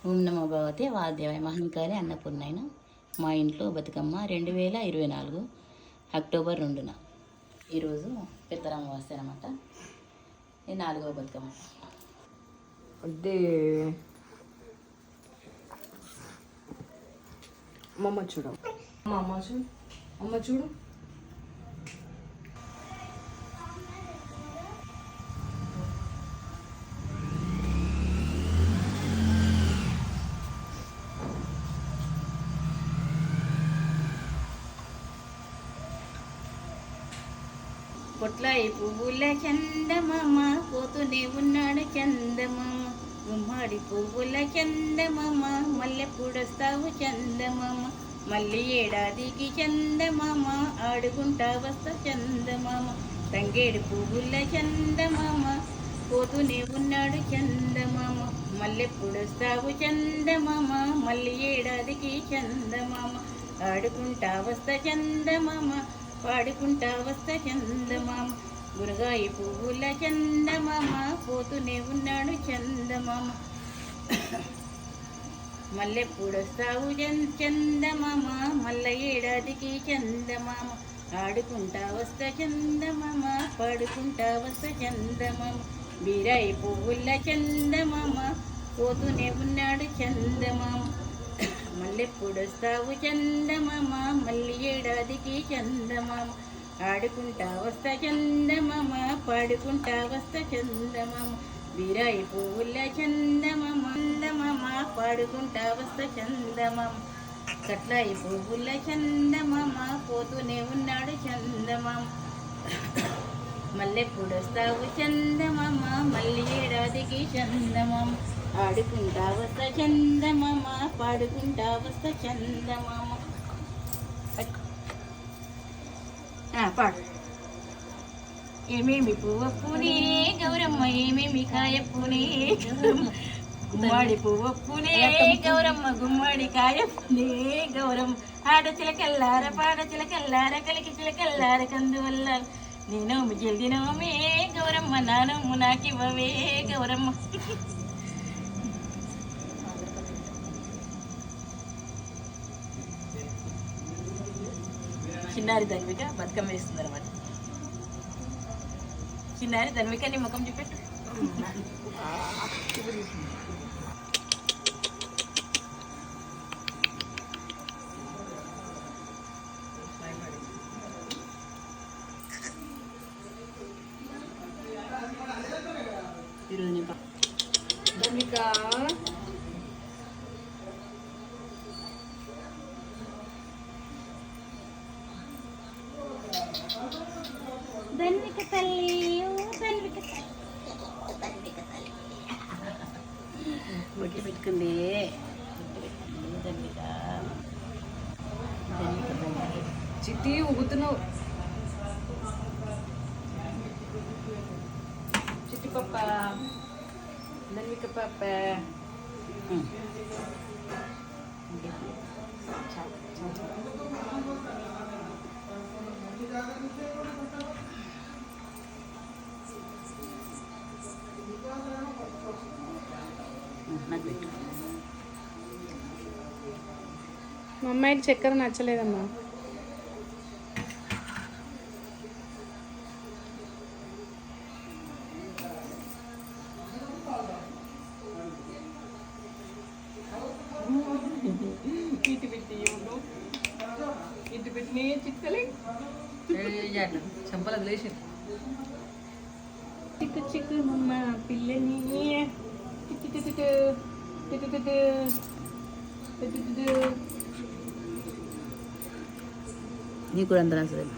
ఓం నమో భగవతే వాద్యవాయ మహంకాళి అన్నపూర్ణైన మా ఇంట్లో బతుకమ్మ 2024 అక్టోబర్ 2న. ఈరోజు పెద్దల అమావాస్య అనమాట. ఇది 4వ బతుకమ్మ. అదే అమ్మ చూడు, అమ్మ చూడు. పొట్లాయి పువ్వుల చందమామ పోతూనే ఉన్నాడు చందమామ. గుమ్మడి పువ్వుల చందమామ మల్లెప్పుడొస్తావు చందమామ. మళ్ళీ ఏడాదికి చందమామ ఆడుకుంటా వస్తా చందమామ. తంగేడు పువ్వుల చందమామ పోతూనే ఉన్నాడు చందమామ. మల్లెప్పుడొస్తావు చందమామ. మళ్ళీ ఏడాదికి చందమామ ఆడుకుంటా వస్తా చందమామ. పాడుకుంటా వస్తా చందమామ. గురగాయి పువ్వుల చందమామ పోతూనే ఉన్నాడు చందమామ. మల్లెప్పుడొస్తావు చందమామ. మల్ల ఏడాదికి చందమామ ఆడుకుంటా వస్తా చందమామ. పాడుకుంటా వస్తా చందమామ. బీరాయి పువ్వుల చందమామ పోతూనే ఉన్నాడు చందమామ. మల్లెప్పుడొస్తావు చందమామ. మళ్ళీ ఏడాదికి చందమామ ఆడుకుంటా వస్తా చందమామ. పాడుకుంటా వస్తా చందమామ. వీరాయి పువ్వుల చందమామ చందమామ పాడుకుంటా వస్తా చందమామ. కట్లాయి పువ్వుల చందమామ పోతూనే ఉన్నాడు చందమామ. మల్లెప్పుడొస్తావు చందమామ. మళ్ళీ ఏడాదికి చందమామ ఆడుకుంటా వస్తా చందమామ. పాడుకుంటా వస్తా చందమామ. పాడు. ఏమేమి పువ్వప్పునే గౌరమ్మ, ఏమేమి కాయప్పునే గౌరమ్మ. గుమ్మడి పువ్వప్పునే గౌరమ్మ, గుమ్మడి కాయప్పునే గౌరమ్మ. ఆడచిలకల్లార పాడచిలకల్లార కలికి చిలకల్లార కందువల్ల నేను జల్దినోమే గౌరమ్మ. నానమ్ము నాకివ్వవే గౌరమ్మ. చిన్నారి ధన్విక బతుకమ్మ వేస్తుంది అనమాట. చిన్నారి ధన్విక నీ ముఖం చూపెట్టు. ఈరోజు ధన్విక ధన్విక తల్లి, ధన్విక తల్లి, ధన్విక తల్లి బొట్టి పెట్టుకుంది. ధన్విక ధన్విక తల్లి. చిట్టి ఊగుతున్నావు. చిట్టి పప్ప, ధన్విక పప్ప. నాకు పెట్టు. మా అమ్మాయికి చక్కెర నచ్చలేదమ్మా. ఇటు పెట్టి ఇటు పెట్టి చిక్కలే చంపలు లేచి చిక్కు చిక్కు మమ్మ పిల్లని నీకు కూడా అంత నచ్చలేదు.